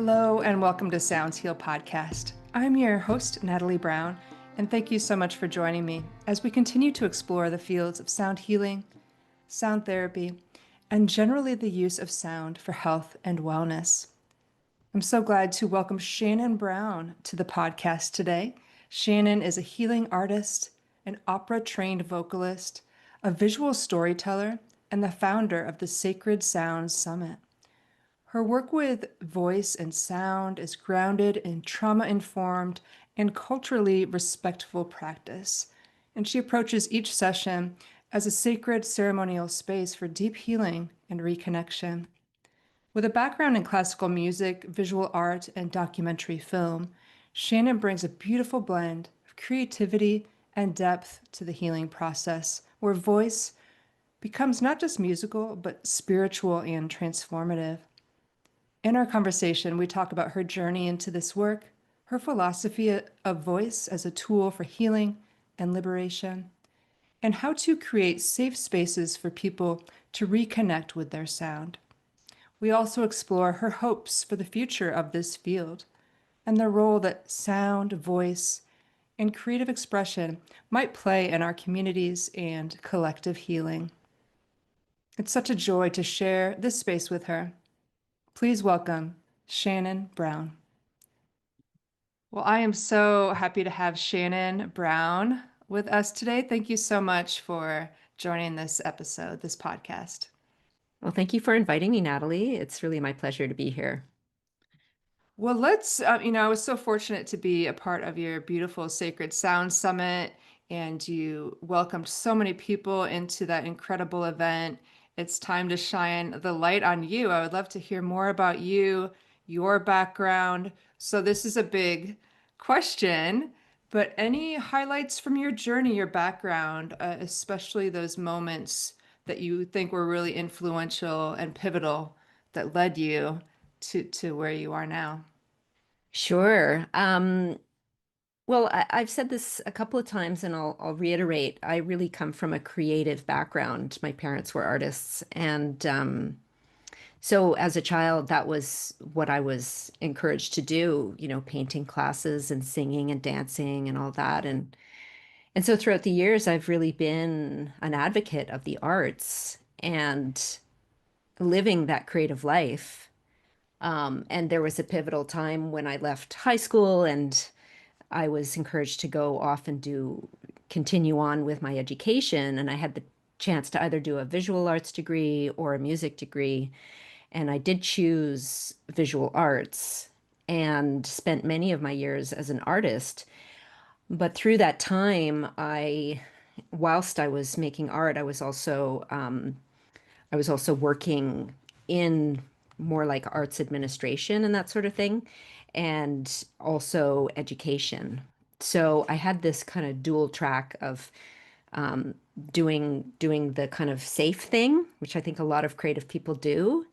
Hello and welcome to Sounds Heal Podcast. I'm your host, Natalie Brown, and thank you so much for joining me as we continue to explore the fields of sound healing, sound therapy, and generally the use of sound for health and wellness. I'm so glad to welcome Shannon Brown to the podcast today. Shannon is a healing artist, an opera-trained vocalist, a visual storyteller, and the founder of the Sacred Sounds Summit. Her work with voice and sound is grounded in trauma-informed and culturally respectful practice, and she approaches each session as a sacred ceremonial space for deep healing and reconnection. With a background in classical music, visual art, and documentary film, Shannon brings a beautiful blend of creativity and depth to the healing process, where voice becomes not just musical, but spiritual and transformative. In our conversation, we talk about her journey into this work, her philosophy of voice as a tool for healing and liberation, and how to create safe spaces for people to reconnect with their sound. We also explore her hopes for the future of this field and the role that sound, voice, and creative expression might play in our communities and collective healing. It's such a joy to share this space with her. Please welcome Shannon Brown. Well, I am so happy to have Shannon Brown with us today. Thank you so much for joining this episode, this podcast. Well, thank you for inviting me, Natalie. It's really my pleasure to be here. Well, I was so fortunate to be a part of your beautiful Sacred Sound Summit, and you welcomed so many people into that incredible event. It's time to shine the light on you. I would love to hear more about you, your background. So this is a big question, but any highlights from your journey, your background, especially those moments that you think were really influential and pivotal that led you to where you are now? Sure. Well, I've said this a couple of times and I'll reiterate. I really come from a creative background. My parents were artists. And so as a child, that was what I was encouraged to do, painting classes and singing and dancing and all that. And so throughout the years, I've really been an advocate of the arts and living that creative life. And there was a pivotal time when I left high school and I was encouraged to go off and continue on with my education. And I had the chance to either do a visual arts degree or a music degree. And I did choose visual arts and spent many of my years as an artist. But through that time, whilst I was making art, I was also working in more like arts administration and that sort of thing, and also education. So I had this kind of dual track of doing the kind of safe thing, which I think a lot of creative people do,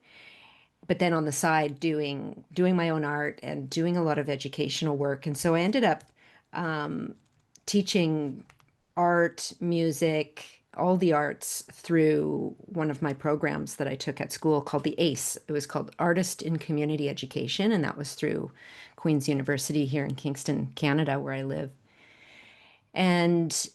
but then on the side doing my own art and doing a lot of educational work. And so I ended up teaching art, music, all the arts through one of my programs that I took at school called the ACE. It was called Artist in Community Education, and that was through Queen's University here in Kingston, Canada, where I live. And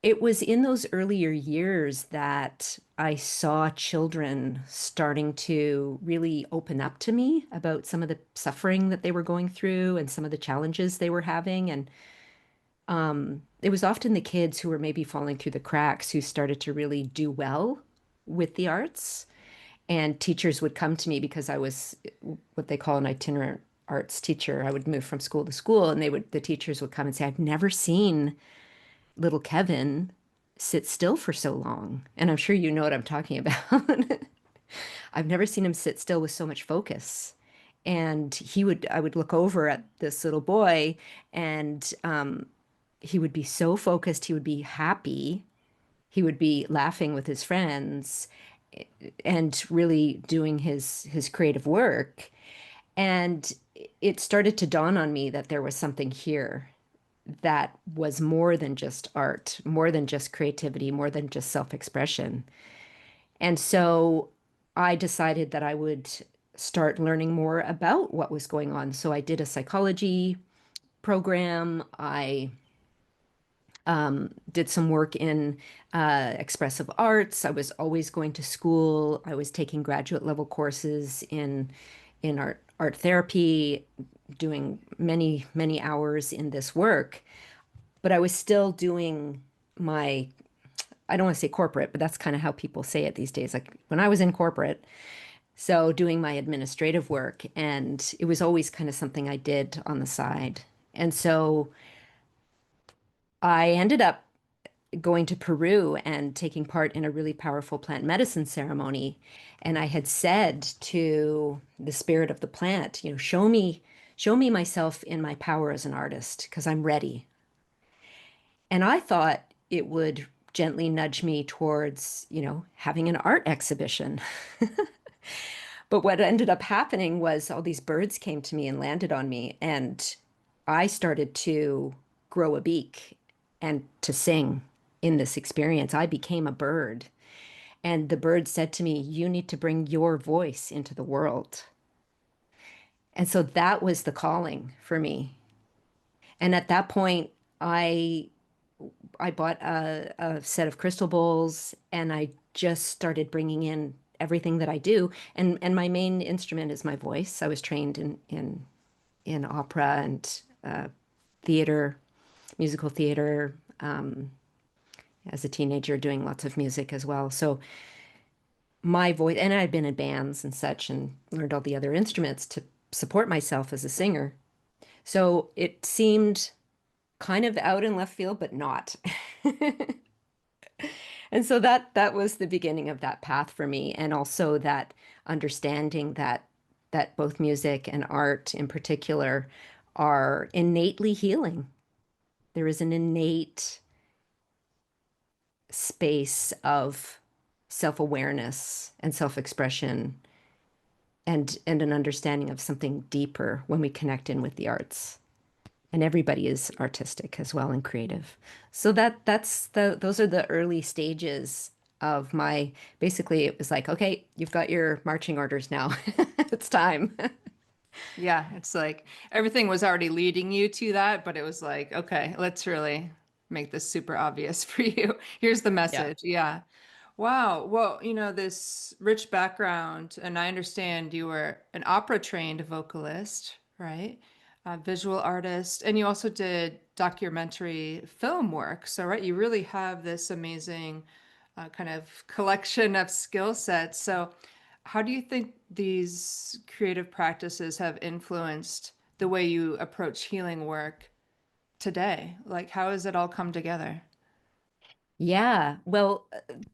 it was in those earlier years that I saw children starting to really open up to me about some of the suffering that they were going through and some of the challenges they were having. And it was often the kids who were maybe falling through the cracks who started to really do well with the arts. And teachers would come to me because I was what they call an itinerant arts teacher. I would move from school to school, and the teachers would come and say, "I've never seen little Kevin sit still for so long." And I'm sure you know what I'm talking about. I've never seen him sit still with so much focus. And I would look over at this little boy, and he would be so focused, he would be happy, he would be laughing with his friends and really doing his creative work. And it started to dawn on me that there was something here that was more than just art, more than just creativity, more than just self-expression. And so I decided that I would start learning more about what was going on. So I did a psychology program. I did some work in expressive arts. I was always going to school. I was taking graduate level courses in art therapy, doing many hours in this work. But I was still doing my, I don't want to say corporate, but that's kind of how people say it these days. Like when I was in corporate, so doing my administrative work, and it was always kind of something I did on the side. And so I ended up going to Peru and taking part in a really powerful plant medicine ceremony. And I had said to the spirit of the plant, show me myself in my power as an artist, because I'm ready. And I thought it would gently nudge me towards, having an art exhibition. But what ended up happening was all these birds came to me and landed on me, and I started to grow a beak and to sing in this experience. I became a bird, and the bird said to me, "You need to bring your voice into the world." And so that was the calling for me. And at that point, I I bought a set of crystal bowls, and I just started bringing in everything that I do. And my main instrument is my voice. I was trained in opera and theater, musical theater, as a teenager, doing lots of music as well. So my voice, and I'd been in bands and such, and learned all the other instruments to support myself as a singer. So it seemed kind of out in left field, but not. And so that was the beginning of that path for me, and also that understanding that both music and art in particular are innately healing. There is an innate space of self-awareness and self-expression and an understanding of something deeper when we connect in with the arts. And everybody is artistic as well and creative. So those are the early stages of my, basically it was like, okay, you've got your marching orders now. It's time. Yeah, it's like everything was already leading you to that, but it was like, okay, let's really make this super obvious for you. Here's the Yeah. message. Yeah. Wow. Well, this rich background, and I understand you were an opera trained vocalist, right? A visual artist, and you also did documentary film work. So, right, you really have this amazing kind of collection of skill sets. So, how do you think these creative practices have influenced the way you approach healing work today? Like, how has it all come together? Yeah. Well,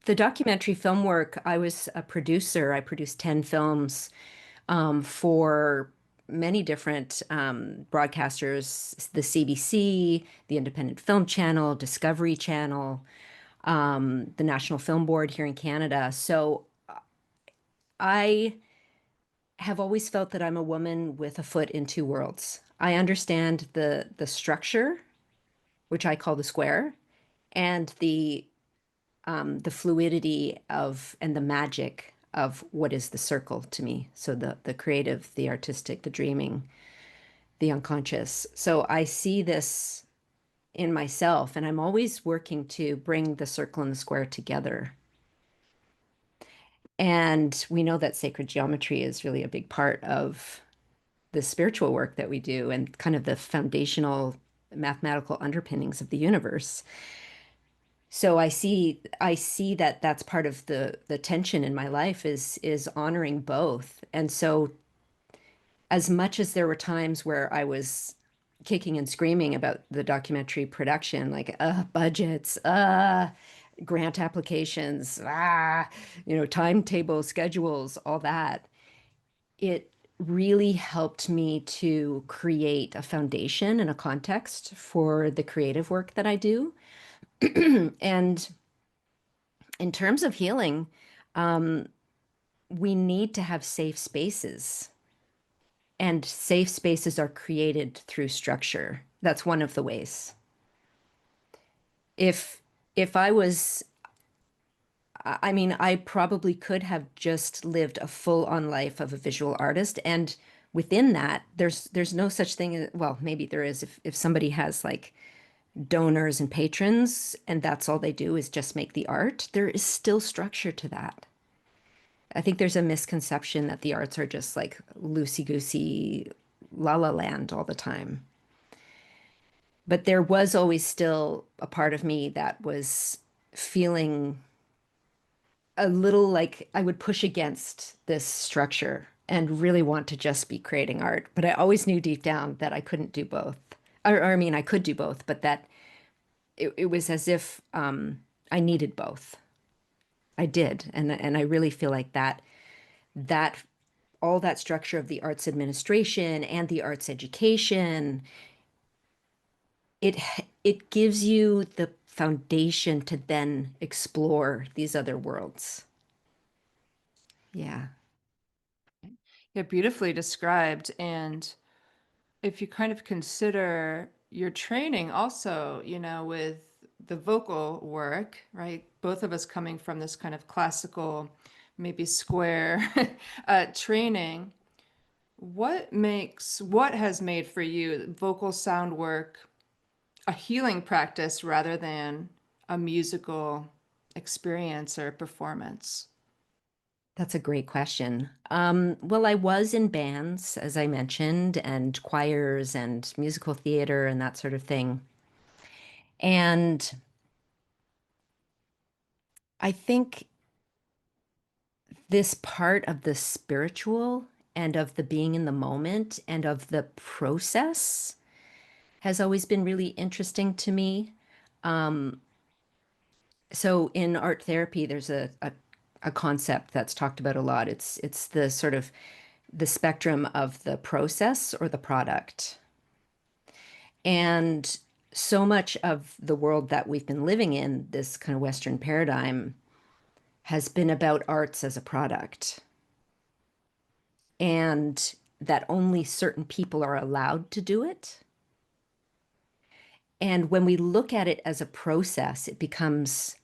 the documentary film work, I was a producer. I produced 10 films for many different broadcasters, the CBC, the Independent Film Channel, Discovery Channel, the National Film Board here in Canada. So I have always felt that I'm a woman with a foot in two worlds. I understand the structure, which I call the square, and the fluidity of and the magic of what is the circle to me. So the creative, the artistic, the dreaming, the unconscious. So I see this in myself, and I'm always working to bring the circle and the square together. And we know that sacred geometry is really a big part of the spiritual work that we do and kind of the foundational mathematical underpinnings of the universe. So I see that that's part of the tension in my life is honoring both. And so as much as there were times where I was kicking and screaming about the documentary production, like budgets, grant applications, timetable schedules, all that, it really helped me to create a foundation and a context for the creative work that I do. And in terms of healing, we need to have safe spaces, and safe spaces are created through structure. That's one of the ways. If if I was I mean, I probably could have just lived a full-on life of a visual artist, and within that, there's no such thing as, well, maybe there is if somebody has like donors and patrons, and that's all they do is just make the art, there is still structure to that. I think there's a misconception that the arts are just like loosey-goosey, la la land all the time. But there was always still a part of me that was feeling a little like I would push against this structure and really want to just be creating art. But I always knew deep down that I couldn't do both. Or I mean, I could do both, but that it was as if I needed both. I did. And I really feel like that all that structure of the arts administration and the arts education, it it gives you the foundation to then explore these other worlds. Yeah. Yeah, beautifully described. And if you kind of consider your training also, with the vocal work, right? Both of us coming from this kind of classical, maybe square training, what has made for you vocal sound work a healing practice rather than a musical experience or performance? That's a great question. Well, I was in bands, as I mentioned, and choirs and musical theater and that sort of thing. And I think this part of the spiritual and of the being in the moment and of the process has always been really interesting to me. Um, so in art therapy, there's a concept that's talked about a lot. It's the sort of the spectrum of the process or the product. And so much of the world that we've been living in, this kind of Western paradigm, has been about arts as a product, and that only certain people are allowed to do it. And when we look at it as a process, it becomes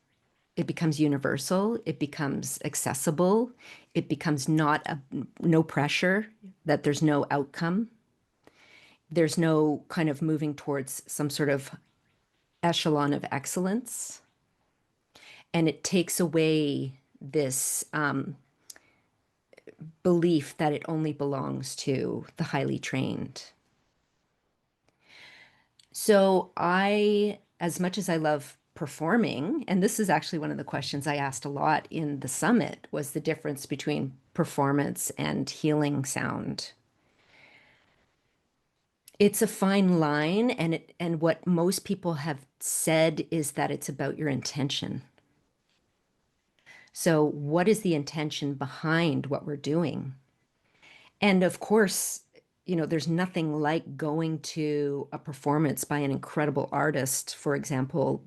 universal, it becomes accessible, it becomes no pressure, that there's no outcome. There's no kind of moving towards some sort of echelon of excellence. And it takes away this belief that it only belongs to the highly trained. So as much as I love performing, and this is actually one of the questions I asked a lot in the summit, was the difference between performance and healing sound. It's a fine line, and what most people have said is that it's about your intention. So, what is the intention behind what we're doing? And of course, there's nothing like going to a performance by an incredible artist, for example,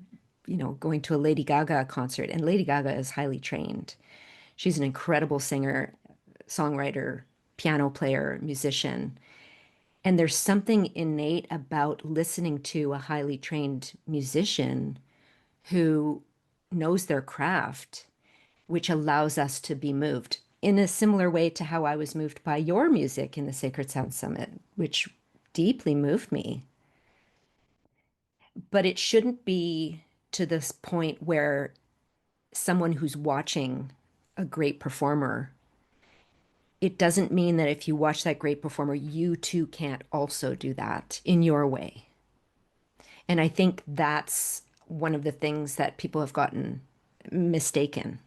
going to a Lady Gaga concert. And Lady Gaga is highly trained. She's an incredible singer, songwriter, piano player, musician. And there's something innate about listening to a highly trained musician who knows their craft, which allows us to be moved in a similar way to how I was moved by your music in the Sacred Sound Summit, which deeply moved me. But it shouldn't be to this point where someone who's watching a great performer, it doesn't mean that if you watch that great performer, you too can't also do that in your way. And I think that's one of the things that people have gotten mistaken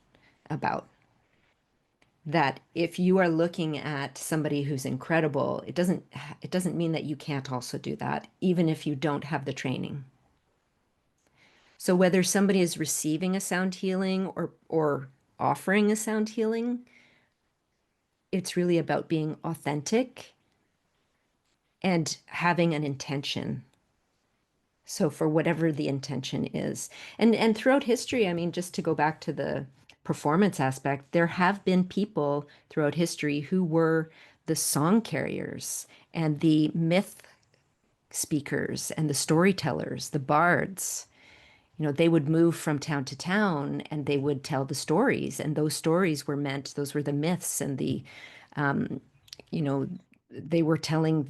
about. That if you are looking at somebody who's incredible, it doesn't mean that you can't also do that, even if you don't have the training. So whether somebody is receiving a sound healing or offering a sound healing, it's really about being authentic and having an intention. So for whatever the intention is. And throughout history, I mean, just to go back to the performance aspect, there have been people throughout history who were the song carriers and the myth speakers and the storytellers, the bards. They would move from town to town and they would tell the stories. And those stories were meant, those were the myths and you know, they were telling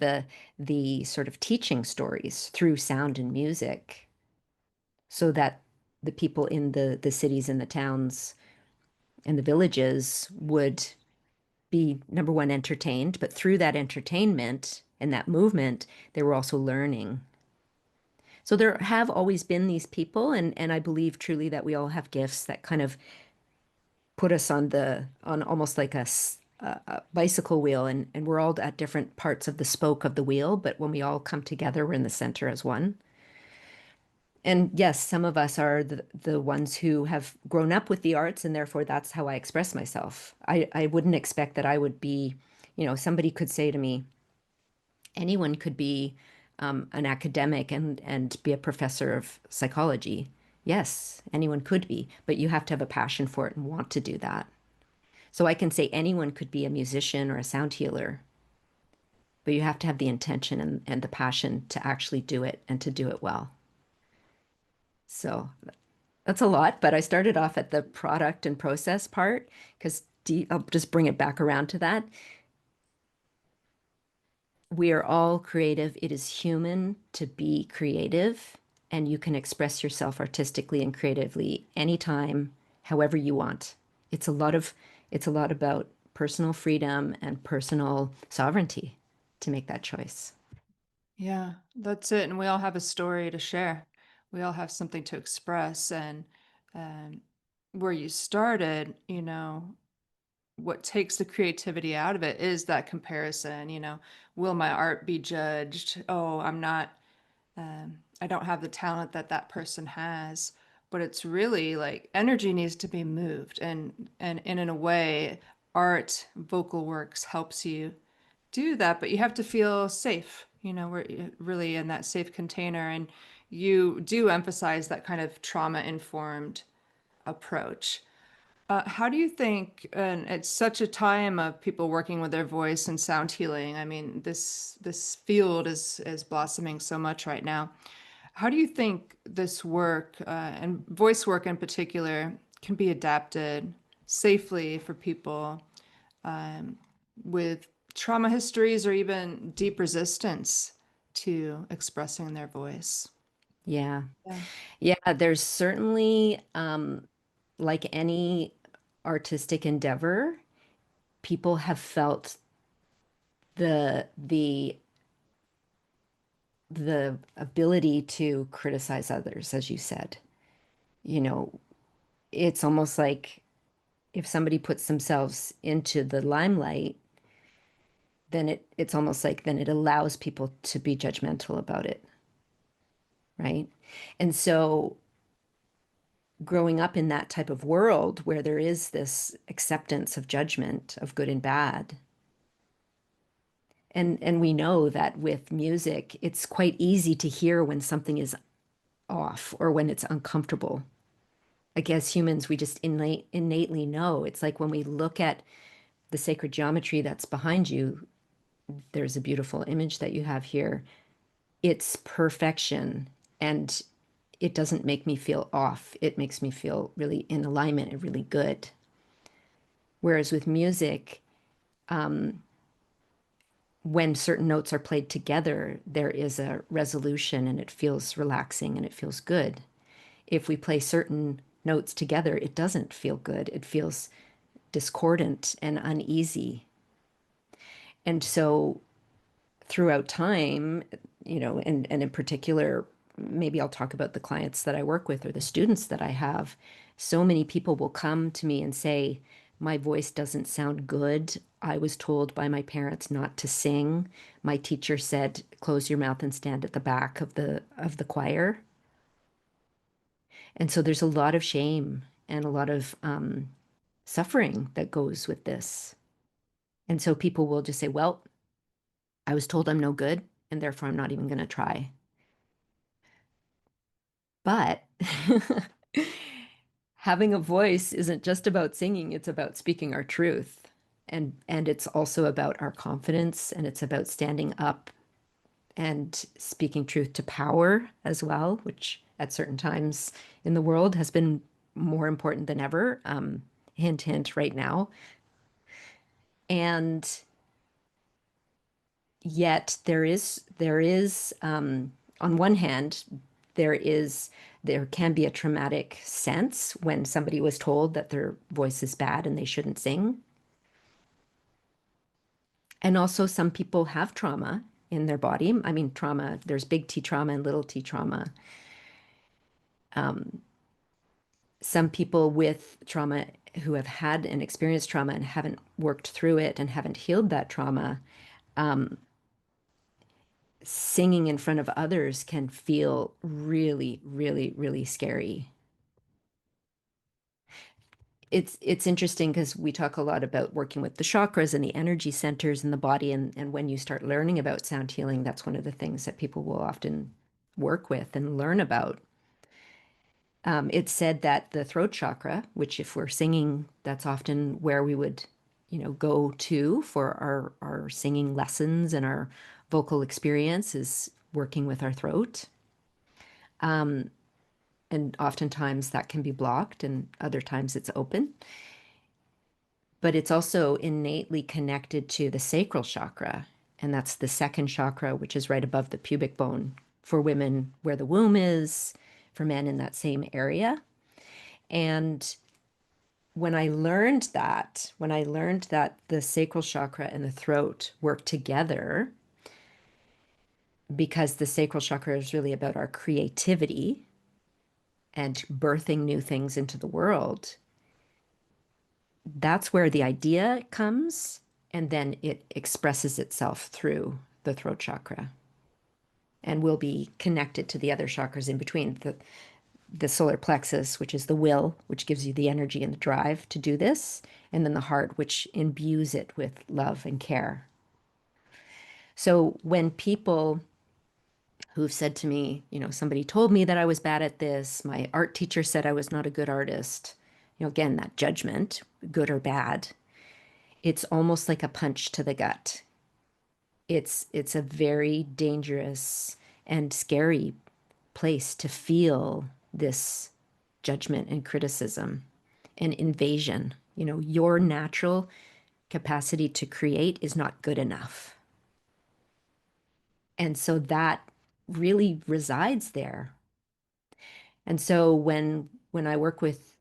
the sort of teaching stories through sound and music so that the people in the cities and the towns and the villages would be, number one, entertained, but through that entertainment and that movement, they were also learning. So there have always been these people, and I believe truly that we all have gifts that kind of put us on almost like a bicycle wheel, and we're all at different parts of the spoke of the wheel, but when we all come together, we're in the center as one. And yes, some of us are the ones who have grown up with the arts, and therefore that's how I express myself. I wouldn't expect that I would be, somebody could say to me, anyone could be an academic and be a professor of psychology. Yes, anyone could be, but you have to have a passion for it and want to do that. So I can say anyone could be a musician or a sound healer, but you have to have the intention and the passion to actually do it and to do it well. So that's a lot, but I started off at the product and process part because I'll just bring it back around to that. We are all creative. It is human to be creative, and you can express yourself artistically and creatively anytime, however you want. It's a lot about personal freedom and personal sovereignty to make that choice. Yeah, that's it. And we all have a story to share. We all have something to express. And um, where you started, what takes the creativity out of it is that comparison. Will my art be judged? Oh, I don't have the talent that that person has. But it's really like energy needs to be moved. And in a way, art, vocal works helps you do that, but you have to feel safe, we're really in that safe container. And you do emphasize that kind of trauma informed approach. How do you think, and it's such a time of people working with their voice and sound healing. I mean, this field is blossoming so much right now. How do you think this work, and voice work in particular, can be adapted safely for people with trauma histories or even deep resistance to expressing their voice? Yeah. Yeah. Yeah, there's certainly, like any artistic endeavor, people have felt the the ability to criticize others, as you said. You know, it's almost like if somebody puts themselves into the limelight, then it's almost like then it allows people to be judgmental about it, right? And so growing up in that type of world where there is this acceptance of judgment of good and bad, and we know that with music, it's quite easy to hear when something is off or when it's uncomfortable. Like as humans, we just innately know. It's like when we look at the sacred geometry that's behind you, there's a beautiful image that you have here. It's perfection and it doesn't make me feel off. It makes me feel really in alignment and really good. Whereas with music, when certain notes are played together, there is a resolution and it feels relaxing and it feels good. If we play certain notes together, it doesn't feel good. It feels discordant and uneasy. And so throughout time, and in particular, maybe I'll talk about the clients that I work with or the students that I have. So many people will come to me and say, my voice doesn't sound good. I was told by my parents not to sing. My teacher said, close your mouth and stand at the back of the choir. And so there's a lot of shame and a lot of suffering that goes with this. And so people will just say, well, I was told I'm no good, and therefore I'm not even going to try. But having a voice isn't just about singing, it's about speaking our truth. And it's also about our confidence and it's about standing up and speaking truth to power as well, which at certain times in the world has been more important than ever. Hint, hint, right now. And yet on one hand, there is there can be a traumatic sense when somebody was told that their voice is bad and they shouldn't sing. And also some people have trauma in their body. I mean, trauma, there's big T trauma and little T trauma. Some people with trauma who have had and experienced trauma and haven't worked through it and haven't healed that trauma, singing in front of others can feel really, really, really scary. It's interesting because we talk a lot about working with the chakras and the energy centers in the body, and when you start learning about sound healing, that's one of the things that people will often work with and learn about. It's said that the throat chakra, which if we're singing, that's often where we would, go to for our singing lessons and our vocal experience is working with our throat. And oftentimes that can be blocked and other times it's open. But it's also innately connected to the sacral chakra. And that's the second chakra, which is right above the pubic bone for women, where the womb is, for men in that same area. And when I learned that the sacral chakra and the throat work together, because the sacral chakra is really about our creativity and birthing new things into the world, that's where the idea comes, and then it expresses itself through the throat chakra and will be connected to the other chakras in between. The solar plexus, which is the will, which gives you the energy and the drive to do this, and then the heart, which imbues it with love and care. So when people who've said to me, somebody told me that I was bad at this, my art teacher said I was not a good artist, again, that judgment, good or bad, it's almost like a punch to the gut. It's a very dangerous and scary place to feel this judgment and criticism and invasion. Your natural capacity to create is not good enough. And so that really resides there. And so when I work with,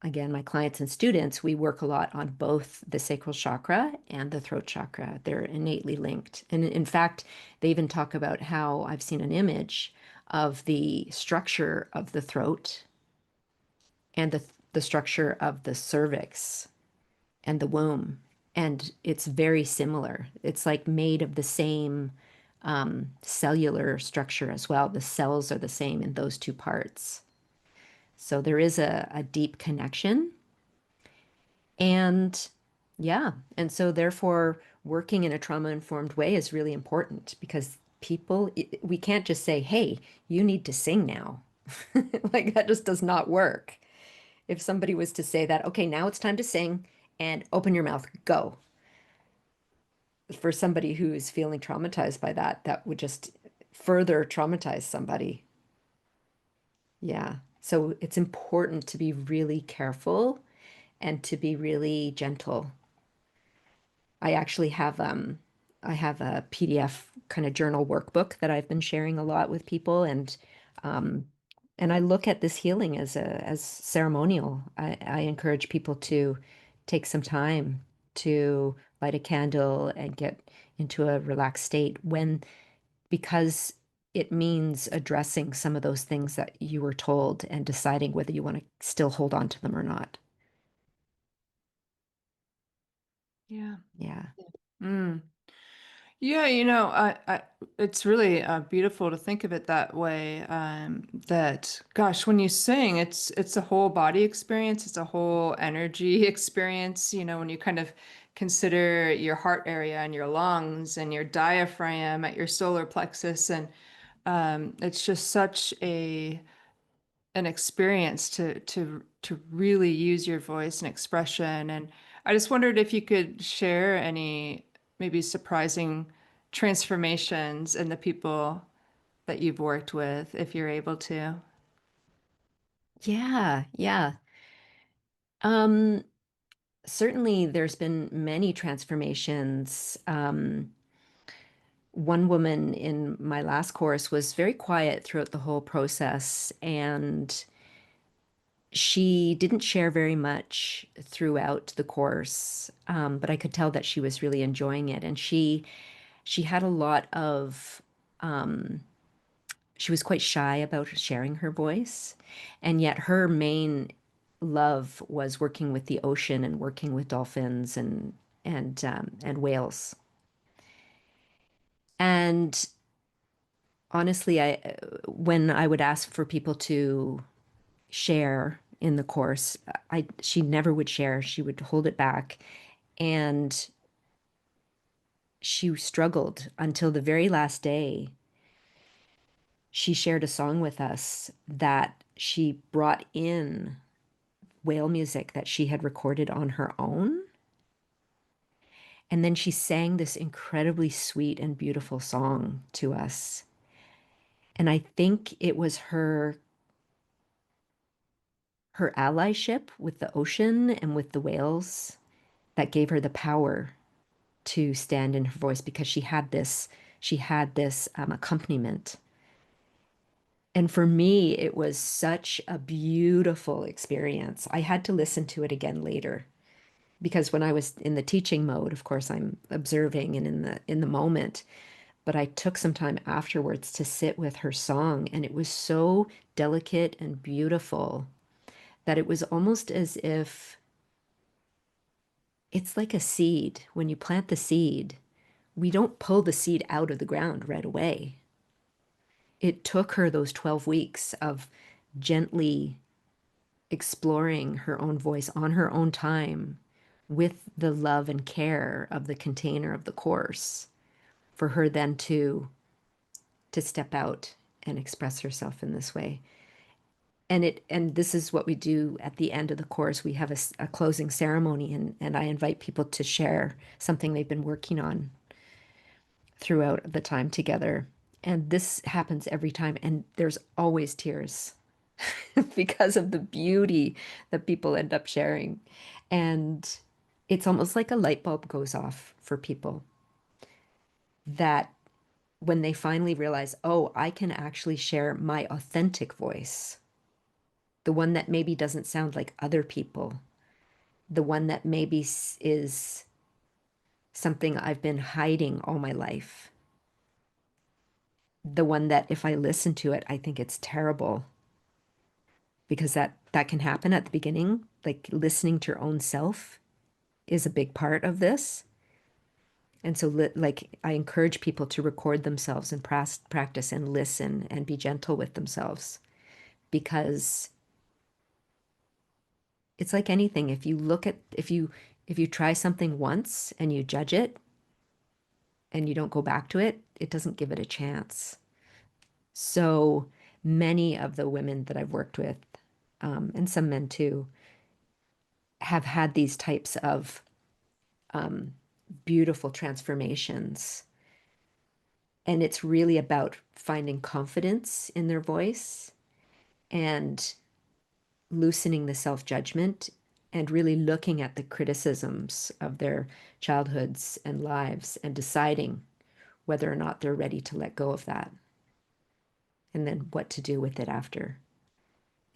again, my clients and students, we work a lot on both the sacral chakra and the throat chakra. They're innately linked. And in fact, they even talk about how I've seen an image of the structure of the throat and the structure of the cervix and the womb. And it's very similar. It's like made of the same cellular structure as well. The cells are the same in those two parts. So there is a deep connection. And yeah, and so therefore, working in a trauma-informed way is really important because we can't just say, hey, you need to sing now. Like that just does not work. If somebody was to say that, okay, now it's time to sing and open your mouth, go. For somebody who is feeling traumatized by that, that would just further traumatize somebody. Yeah. So it's important to be really careful and to be really gentle. I actually I have a PDF kind of journal workbook that I've been sharing a lot with people, um and I look at this healing as ceremonial. I encourage people to take some time to light a candle and get into a relaxed state because it means addressing some of those things that you were told and deciding whether you want to still hold on to them or not. Yeah. Yeah. Mm. Yeah, it's really beautiful to think of it that way. That, gosh, when you sing, it's a whole body experience. It's a whole energy experience. When you kind of consider your heart area and your lungs and your diaphragm at your solar plexus, and it's just such an experience to really use your voice and expression. And I just wondered if you could share any maybe surprising transformations in the people that you've worked with, if you're able to. Yeah, yeah. Um, Certainly there's been many transformations. One woman in my last course was very quiet throughout the whole process, and she didn't share very much throughout the course, but I could tell that she was really enjoying it. And she had a lot of she was quite shy about sharing her voice, and yet her main love was working with the ocean and working with dolphins and whales. And honestly, I when I would ask for people to share in the course, I she never would share. She would hold it back, and she struggled until the very last day. She shared a song with us that she brought in whale music that she had recorded on her own. And then she sang this incredibly sweet and beautiful song to us. And I think it was her allyship with the ocean and with the whales that gave her the power to stand in her voice, because she had this accompaniment. And for me, it was such a beautiful experience. I had to listen to it again later, because when I was in the teaching mode, of course, I'm observing and in the moment, but I took some time afterwards to sit with her song, and it was so delicate and beautiful that it was almost as if it's like a seed. When you plant the seed, we don't pull the seed out of the ground right away. It took her those 12 weeks of gently exploring her own voice on her own time with the love and care of the container of the course for her then to step out and express herself in this way. And this is what we do at the end of the course. We have a closing ceremony, and I invite people to share something they've been working on throughout the time together. And this happens every time, and there's always tears because of the beauty that people end up sharing. And it's almost like a light bulb goes off for people, that when they finally realize, oh, I can actually share my authentic voice, the one that maybe doesn't sound like other people, the one that maybe is something I've been hiding all my life, the one that if I listen to it, I think it's terrible, because that can happen at the beginning. Like listening to your own self is a big part of this. And so, like, I encourage people to record themselves and practice and listen and be gentle with themselves, because it's like anything. If you try something once and you judge it and you don't go back to it, it doesn't give it a chance. So many of the women that I've worked with, and some men too, have had these types of beautiful transformations. And it's really about finding confidence in their voice and loosening the self-judgment and really looking at the criticisms of their childhoods and lives and deciding whether or not they're ready to let go of that, and then what to do with it after.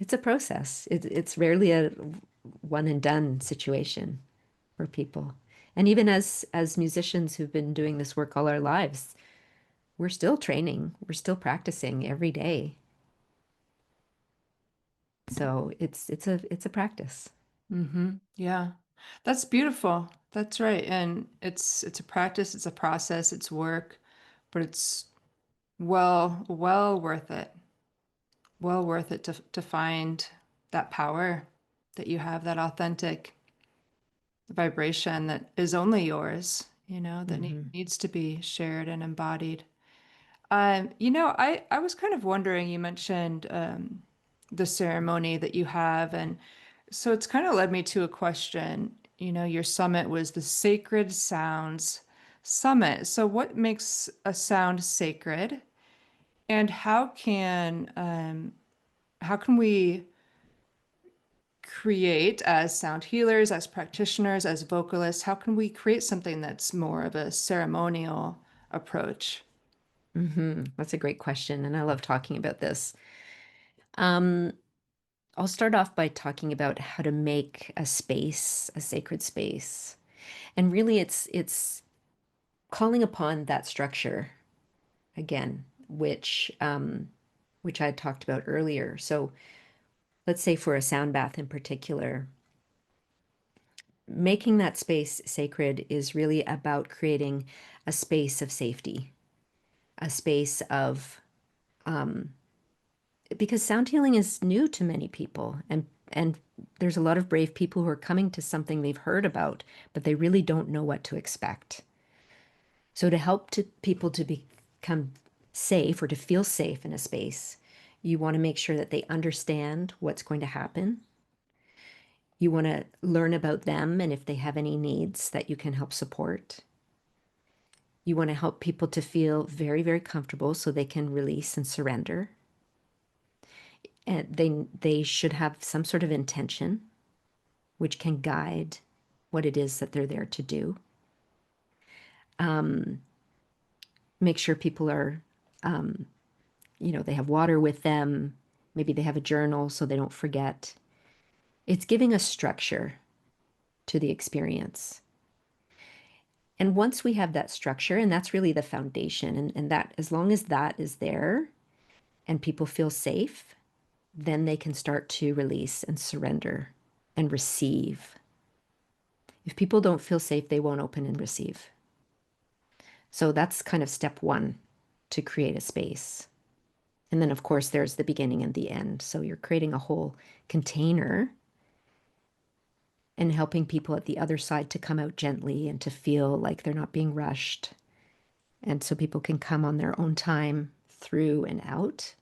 It's a process. It's rarely a one and done situation for people. And even as musicians who've been doing this work all our lives, we're still training, we're still practicing every day. So it's a practice. Yeah. That's beautiful. That's right. And it's a practice, it's a process, it's work, but it's well worth it. Well worth it to find that power that you have, that authentic vibration that is only yours, that Hmm. needs to be shared and embodied. I was kind of wondering, you mentioned the ceremony that you have, and so it's kind of led me to a question. Your summit was the Sacred Sounds Summit. So what makes a sound sacred, and how can we create as sound healers, as practitioners, as vocalists? How can we create something that's more of a ceremonial approach? That's a great question, and I love talking about this. Um, I'll start off by talking about how to make a space, a sacred space. And really it's calling upon that structure again, which I had talked about earlier. So let's say for a sound bath in particular, making that space sacred is really about creating a space of safety, a space of because sound healing is new to many people, and there's a lot of brave people who are coming to something they've heard about, but they really don't know what to expect. So to help people to become safe or to feel safe in a space, you want to make sure that they understand what's going to happen. You want to learn about them and if they have any needs that you can help support. You want to help people to feel very, very comfortable so they can release and surrender. And they should have some sort of intention which can guide what it is that they're there to do. Make sure people are, they have water with them. Maybe they have a journal so they don't forget. It's giving a structure to the experience. And once we have that structure, and that's really the foundation, and that as long as that is there and people feel safe, then they can start to release and surrender and receive. If people don't feel safe, they won't open and receive. So that's kind of step one to create a space. And then, of course, there's the beginning and the end. So you're creating a whole container and helping people at the other side to come out gently and to feel like they're not being rushed. And so people can come on their own time through and out.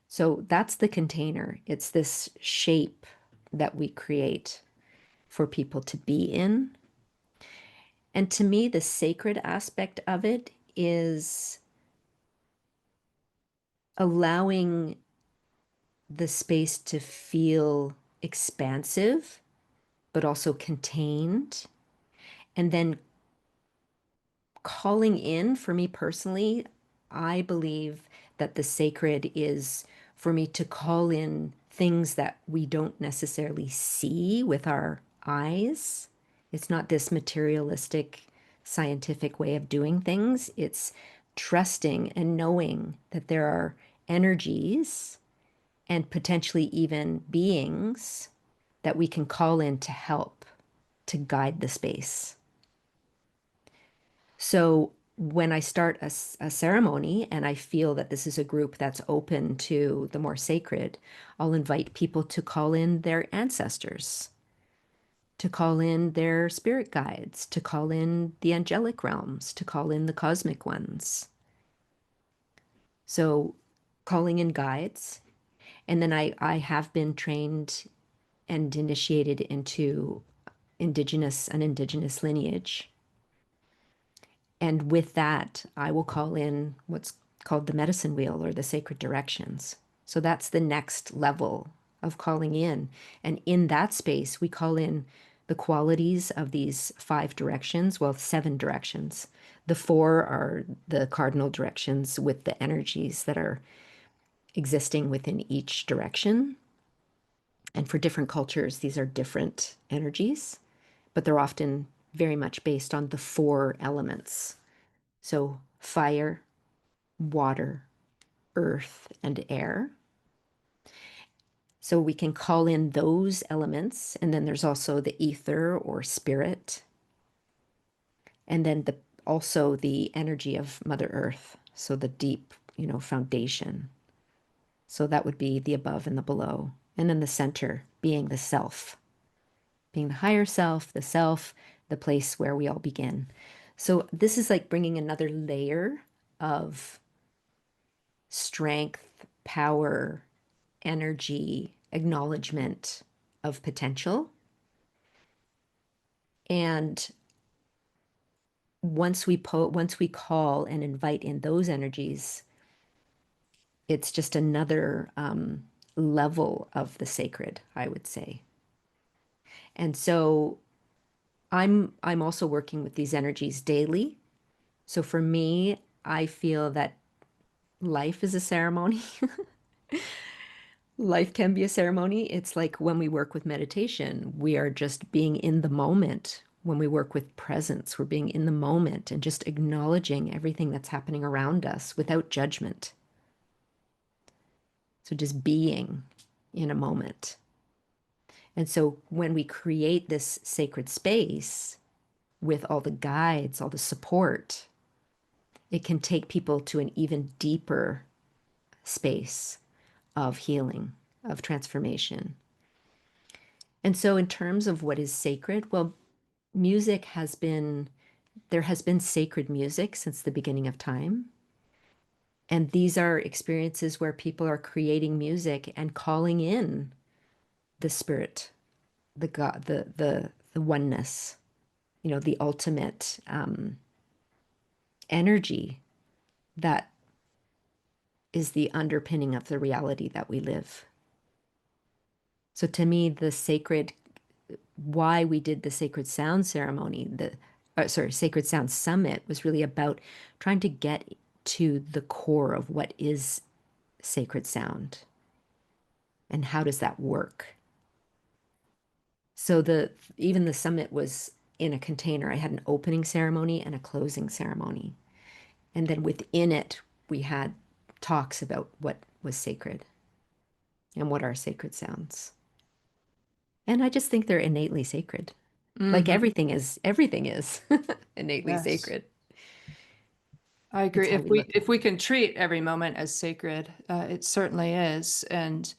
So that's the container. It's this shape that we create for people to be in. And to me, the sacred aspect of it is allowing the space to feel expansive, but also contained. And then calling in, for me personally, I believe that the sacred is for me to call in things that we don't necessarily see with our eyes. It's not this materialistic, scientific way of doing things. It's trusting and knowing that there are energies and potentially even beings that we can call in to help, to guide the space. So when I start a ceremony and I feel that this is a group that's open to the more sacred, I'll invite people to call in their ancestors, to call in their spirit guides, to call in the angelic realms, to call in the cosmic ones. So calling in guides. And then I have been trained and initiated into an indigenous lineage. And with that, I will call in what's called the medicine wheel or the sacred directions. So that's the next level of calling in. And in that space, we call in the qualities of these 5 directions, well, 7 directions. The 4 are the cardinal directions with the energies that are existing within each direction. And for different cultures, these are different energies, but they're often very much based on the 4 elements. So fire, water, earth, and air. So we can call in those elements. And then there's also the ether or spirit. And then also the energy of Mother Earth. So the deep, foundation. So that would be the above and the below. And then the center being the self, being the higher self, the place where we all begin. So this is like bringing another layer of strength, power, energy, acknowledgement of potential. And once we call and invite in those energies, it's just another level of the sacred, I would say. And so I'm also working with these energies daily. So for me, I feel that life is a ceremony. Life can be a ceremony. It's like when we work with meditation, we are just being in the moment. When we work with presence, we're being in the moment and just acknowledging everything that's happening around us without judgment. So just being in a moment. And so when we create this sacred space with all the guides, all the support, it can take people to an even deeper space of healing, of transformation. And so, in terms of what is sacred, well, music has been, there has been sacred music since the beginning of time. And these are experiences where people are creating music and calling in the spirit, the God, the oneness, the ultimate energy that is the underpinning of the reality that we live. So to me, the sacred, why we did the sacred sound ceremony, sacred sound summit was really about trying to get to the core of what is sacred sound and how does that work. So even the summit was in a container. I had an opening ceremony and a closing ceremony. And then within it, we had talks about what was sacred and what are sacred sounds. And I just think they're innately sacred. Like Mm-hmm. everything is innately Yes. sacred. I It's agree. how If we we look at if it. we can treat every moment as sacred, it certainly is. And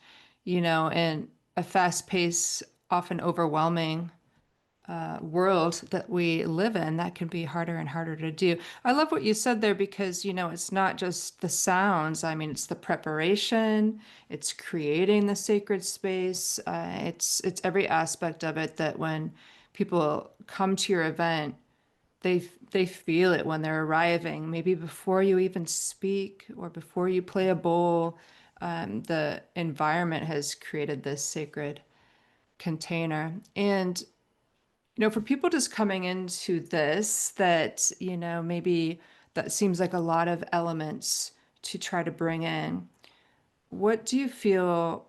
in a fast-paced, often overwhelming world that we live in, that can be harder and harder to do. I love what you said there because, it's not just the sounds. I mean, it's the preparation, it's creating the sacred space. It's every aspect of it that when people come to your event, they they feel it when they're arriving, maybe before you even speak or before you play a bowl. The environment has created this sacred container. And for people just coming into this, that, maybe that seems like a lot of elements to try to bring in. What do you feel,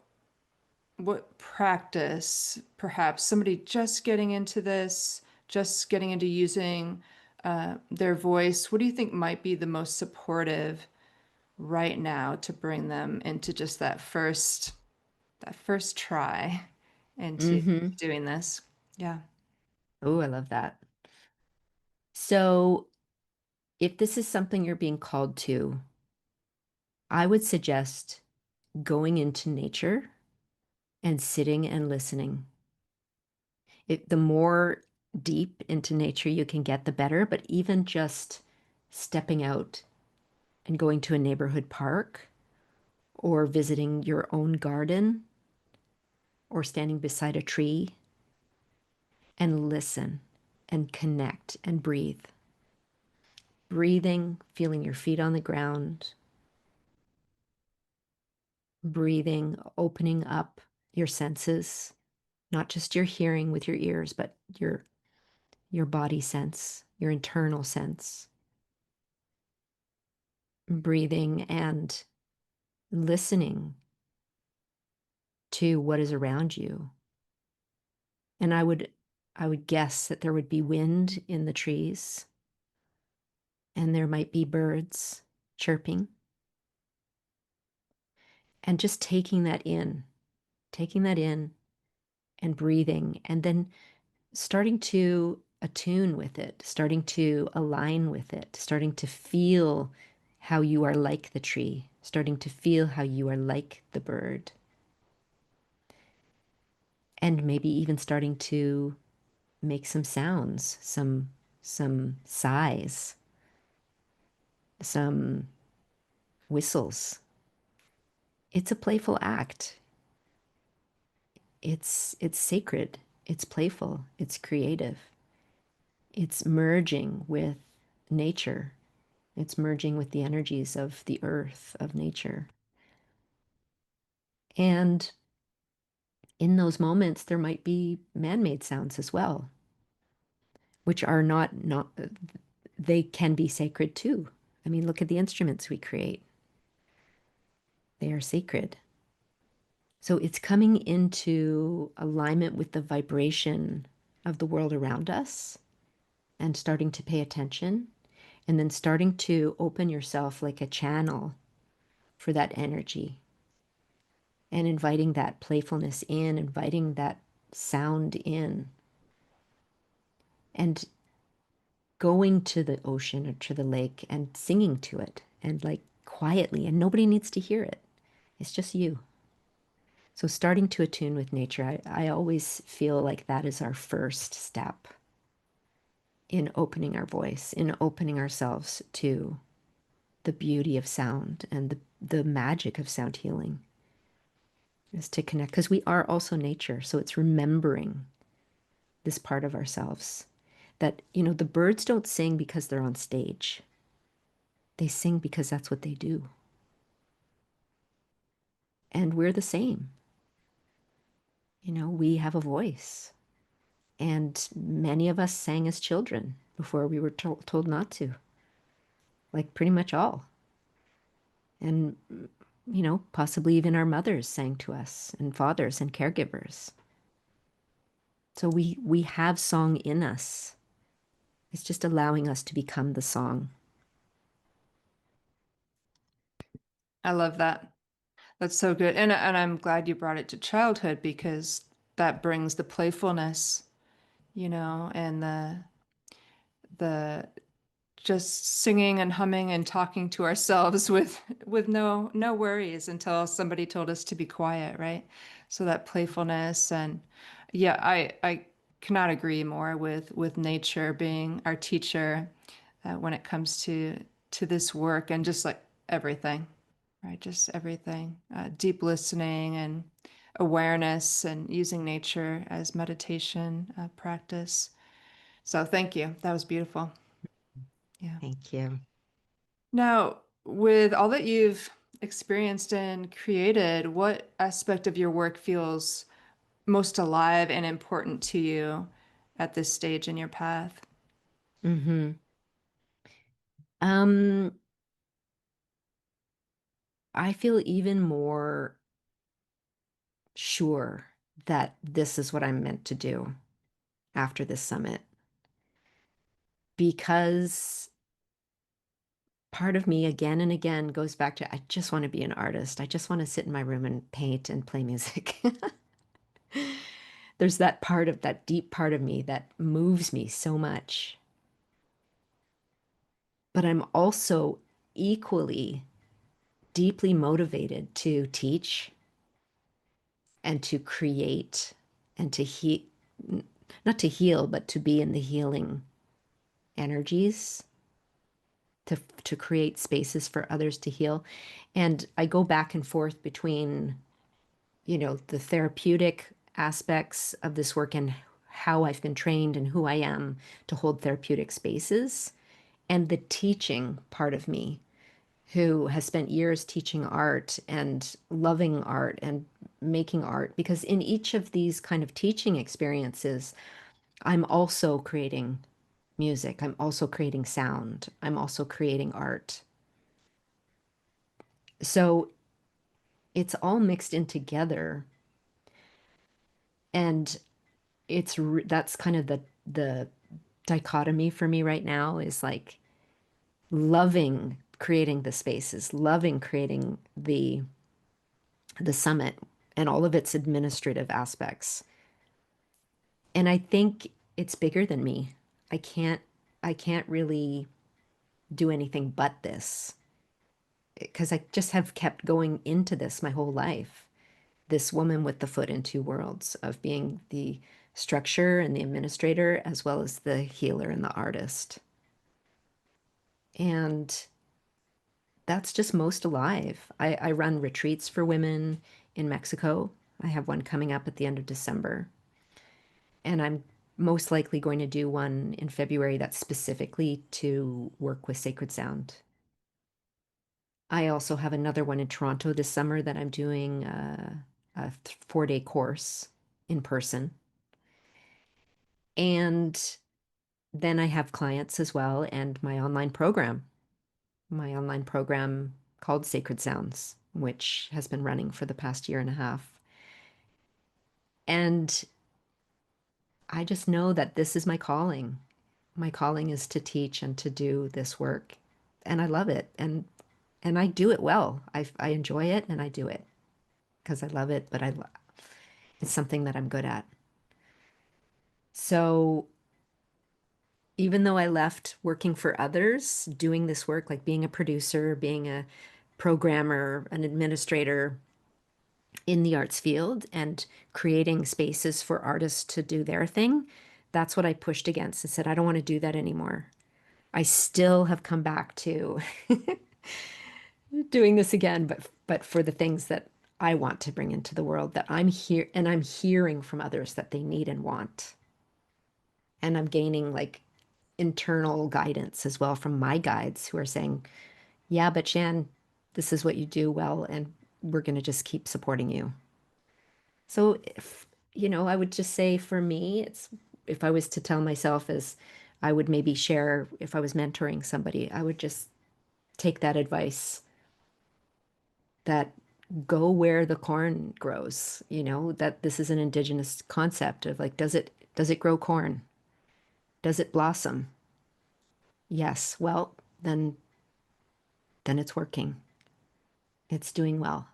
what practice, perhaps somebody just getting into this, just getting into using their voice, what do you think might be the most supportive right now to bring them into just that first try into Mm-hmm. doing this? Yeah. Oh, I love that. So if this is something you're being called to, I would suggest going into nature and sitting and listening. The more deep into nature you can get, the better. But even just stepping out and going to a neighborhood park or visiting your own garden or standing beside a tree and listen and connect and breathe. Breathing, feeling your feet on the ground, breathing, opening up your senses, not just your hearing with your ears, but your body sense, your internal sense. Breathing and listening to what is around you. And I would guess that there would be wind in the trees and there might be birds chirping and just taking that in and breathing and then starting to attune with it, starting to align with it, starting to feel how you are like the tree, starting to feel how you are like the bird, and maybe even starting to make some sounds, some sighs, some whistles. It's a playful act. It's sacred. It's playful. It's creative. It's merging with nature. It's merging with the energies of the earth, of nature. And in those moments, there might be man-made sounds as well, which are not they can be sacred too. I mean, look at the instruments we create. They are sacred. So it's coming into alignment with the vibration of the world around us and starting to pay attention and then starting to open yourself like a channel for that energy and inviting that playfulness in, inviting that sound in, and going to the ocean or to the lake and singing to it and like quietly, and nobody needs to hear it. It's just you. So starting to attune with nature, I always feel like that is our first step in opening our voice, in opening ourselves to the beauty of sound and the magic of sound healing is to connect because we are also nature. So it's remembering this part of ourselves that, the birds don't sing because they're on stage. They sing because that's what they do. And we're the same. We have a voice. And many of us sang as children before we were told not to, like pretty much all. And, possibly even our mothers sang to us, and fathers and caregivers. So we have song in us. It's just allowing us to become the song. I love that. That's so good. And I'm glad you brought it to childhood because that brings the playfulness, and the just singing and humming and talking to ourselves with no worries until somebody told us to be quiet, right? So that playfulness and yeah, I cannot agree more with nature being our teacher when it comes to this work and just like everything, right? Just everything. Deep listening and awareness and using nature as meditation practice. So thank you. That was beautiful. Yeah. Thank you. Now, with all that you've experienced and created, what aspect of your work feels most alive and important to you at this stage in your path? Hmm. Um, I feel even more sure that this is what I'm meant to do after this summit because part of me again and again goes back to I just want to be an artist. I just want to sit in my room and paint and play music. There's that part of that deep part of me that moves me so much. But I'm also equally deeply motivated to teach and to create and to heal, not to heal, but to be in the healing energies, to create spaces for others to heal. And I go back and forth between, the therapeutic aspects of this work and how I've been trained and who I am to hold therapeutic spaces, and the teaching part of me who has spent years teaching art and loving art and making art. Because in each of these kind of teaching experiences, I'm also creating music, I'm also creating sound, I'm also creating art. So it's all mixed in together. And that's kind of the dichotomy for me right now is like loving creating the spaces, loving creating the summit and all of its administrative aspects. And I think it's bigger than me. I can't I can't really do anything but this because I just have kept going into this my whole life. This woman with the foot in two worlds of being the structure and the administrator as well as the healer and the artist. And that's just most alive. I run retreats for women in Mexico. I have one coming up at the end of December. And I'm most likely going to do one in February that's specifically to work with sacred sound. I also have another one in Toronto this summer that I'm doing a 4-day course in person. And then I have clients as well and my online program called Sacred Sounds, which has been running for the past year and a half. And I just know that this is my calling. My calling is to teach and to do this work. And I love it. And I do it well. I enjoy it and I do it because I love it, but it's something that I'm good at. So even though I left working for others, doing this work, like being a producer, being a programmer, an administrator in the arts field, and creating spaces for artists to do their thing, that's what I pushed against and said, I don't want to do that anymore. I still have come back to doing this again, but for the things that I want to bring into the world that I'm here and I'm hearing from others that they need and want. And I'm gaining like internal guidance as well from my guides who are saying, yeah, but Shan, this is what you do well, and we're going to just keep supporting you. So, I would just say for me, it's if I was to tell myself as I would maybe share if I was mentoring somebody, I would just take that advice that go where the corn grows, that this is an indigenous concept of like, does it grow corn? Does it blossom? Yes. Well, then it's working. It's doing well.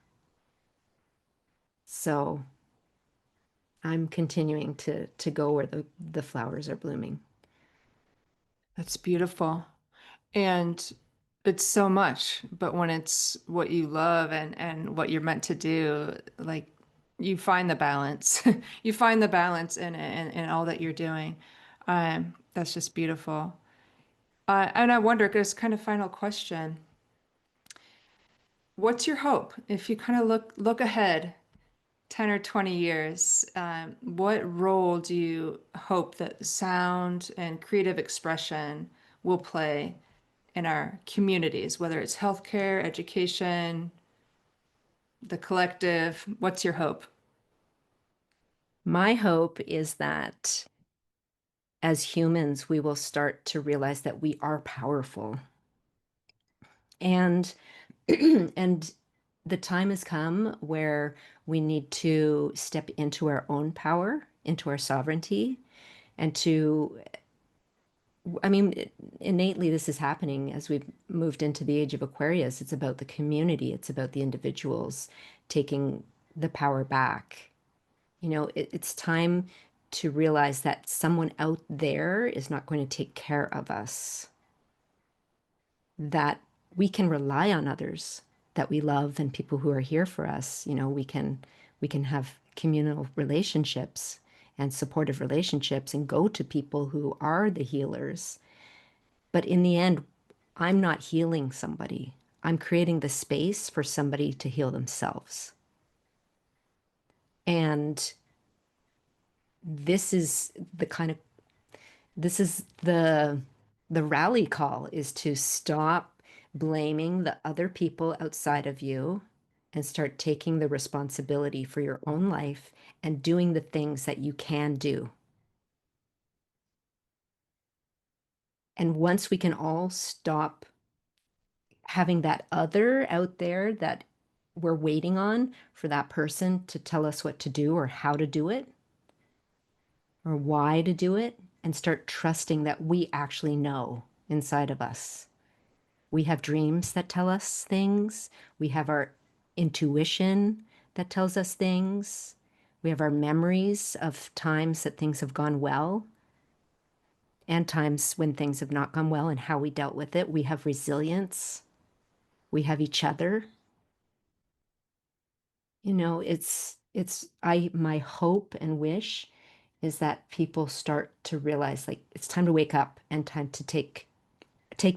So I'm continuing to go where the flowers are blooming. That's beautiful. And it's so much, but when it's what you love and what you're meant to do, like you find the balance. You find the balance in all that you're doing. That's just beautiful. And I wonder, this kind of final question, what's your hope? If you kind of look ahead 10 or 20 years, what role do you hope that sound and creative expression will play in our communities, whether it's healthcare, education, the collective? What's your hope? My hope is that as humans, we will start to realize that we are powerful. And and the time has come where we need to step into our own power, into our sovereignty, and I mean, innately, this is happening as we've moved into the age of Aquarius. It's about the community, it's about the individuals taking the power back. It's time to realize that someone out there is not going to take care of us, that we can rely on others that we love and people who are here for us. We can have communal relationships and supportive relationships and go to people who are the healers. But in the end, I'm not healing somebody. I'm creating the space for somebody to heal themselves. And this is the kind of this is the rally call is to stop blaming the other people outside of you and start taking the responsibility for your own life and doing the things that you can do. And once we can all stop having that other out there that we're waiting on for that person to tell us what to do or how to do it or why to do it, and start trusting that we actually know inside of us. We have dreams that tell us things. We have our intuition that tells us things. We have our memories of times that things have gone well and times when things have not gone well and how we dealt with it. We have resilience. We have each other. My hope and wish is that people start to realize like it's time to wake up and time to take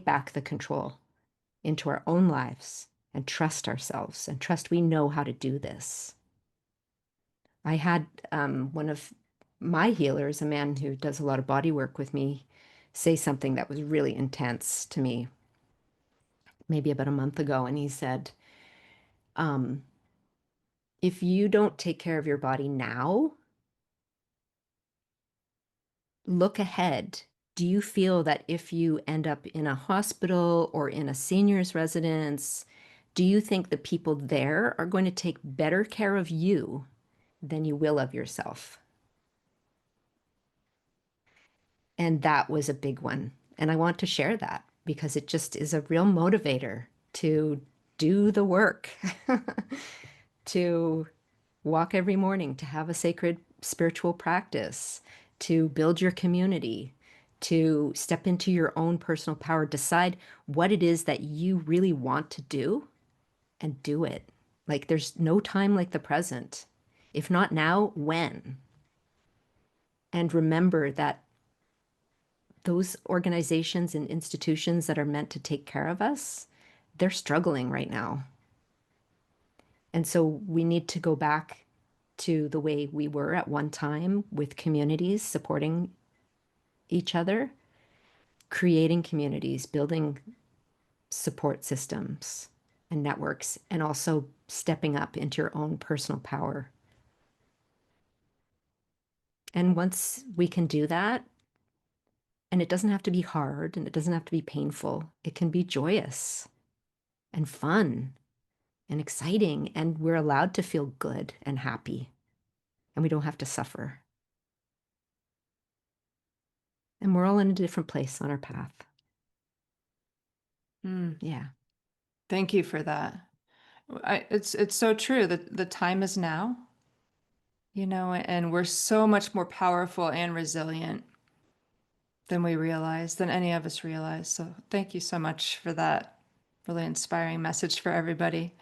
back the control into our own lives and trust ourselves and trust we know how to do this. I had one of my healers, a man who does a lot of body work with me, say something that was really intense to me. maybe about a month ago, and he said, um, if you don't take care of your body now, look ahead. Do you feel that if you end up in a hospital or in a senior's residence, do you think the people there are going to take better care of you than you will of yourself? And that was a big one. And I want to share that because it just is a real motivator to do the work, to walk every morning, to have a sacred spiritual practice, to build your community, to step into your own personal power, decide what it is that you really want to do and do it. Like there's no time like the present. If not now, when? And remember that those organizations and institutions that are meant to take care of us, they're struggling right now. And so we need to go back to the way we were at one time with communities supporting each other, creating communities, building support systems and networks, and also stepping up into your own personal power. And once we can do that, and it doesn't have to be hard and it doesn't have to be painful, it can be joyous and fun and exciting, and we're allowed to feel good and happy, and we don't have to suffer. And we're all in a different place on our path. Yeah. Thank you for that. It's so true that the time is now, and we're so much more powerful and resilient than we realize, than any of us realize. So thank you so much for that really inspiring message for everybody,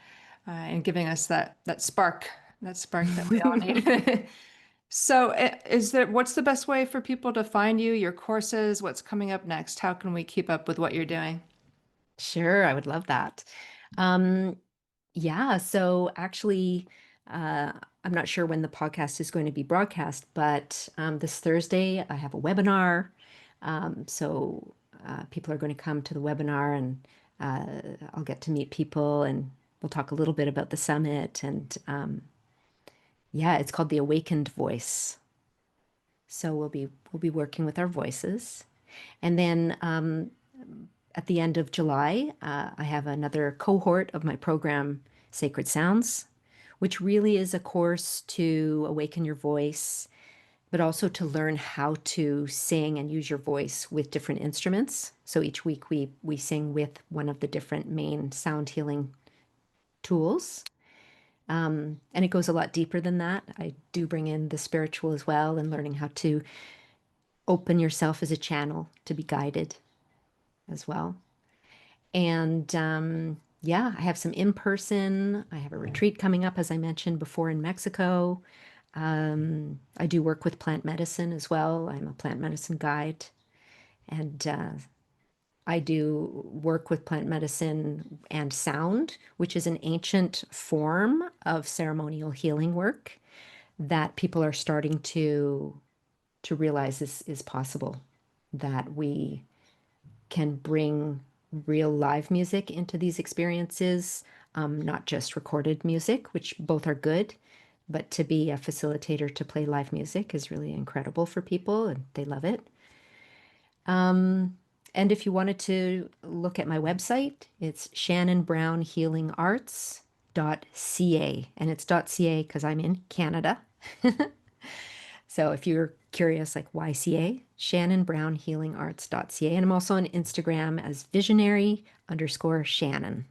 and giving us that spark, that we all need. So what's the best way for people to find you, your courses, what's coming up next? How can we keep up with what you're doing? Sure, I would love that. Um, yeah, so actually, uh, I'm not sure when the podcast is going to be broadcast, but this Thursday I have a webinar. So people are going to come to the webinar, and I'll get to meet people, and we'll talk a little bit about the summit. And yeah, it's called the Awakened Voice. So we'll be working with our voices. And then at the end of July, I have another cohort of my program, Sacred Sounds, which really is a course to awaken your voice, but also to learn how to sing and use your voice with different instruments. So each week we sing with one of the different main sound healing tools. And it goes a lot deeper than that. I do bring in the spiritual as well, and learning how to open yourself as a channel to be guided as well. And yeah, I have some in person. I have a retreat coming up, as I mentioned before, in Mexico. I do work with plant medicine as well. I'm a plant medicine guide. And I do work with plant medicine and sound, which is an ancient form of ceremonial healing work that people are starting to realize is possible, that we can bring real live music into these experiences, not just recorded music, which both are good, but to be a facilitator to play live music is really incredible for people, and they love it. And if you wanted to look at my website, it's shannonbrownhealingarts.ca, and it's .ca because I'm in Canada. So if you're curious, like why CA, shannonbrownhealingarts.ca. And I'm also on Instagram as visionary_Shannon.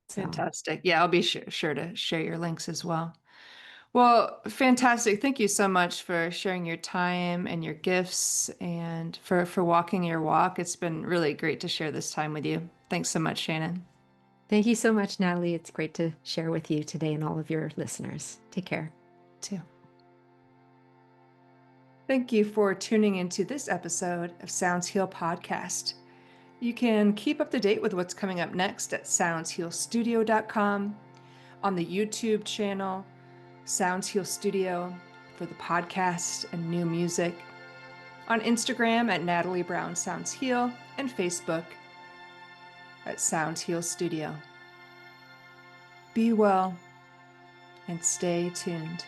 So Fantastic. Yeah, I'll be sure to share your links as well. Well, fantastic. Thank you so much for sharing your time and your gifts, and for walking your walk. It's been really great to share this time with you. Thanks so much, Shannon. thank you so much, Natalie. It's great to share with you today and all of your listeners. Take care. Too. Thank you for tuning into this episode of Sounds Heal Podcast. You can keep up to date with what's coming up next at soundshealstudio.com, on the YouTube channel, Sounds Heal Studio, for the podcast and new music, on Instagram at Natalie Brown Sounds Heal, and Facebook at Sound Heal Studio. Be well and stay tuned.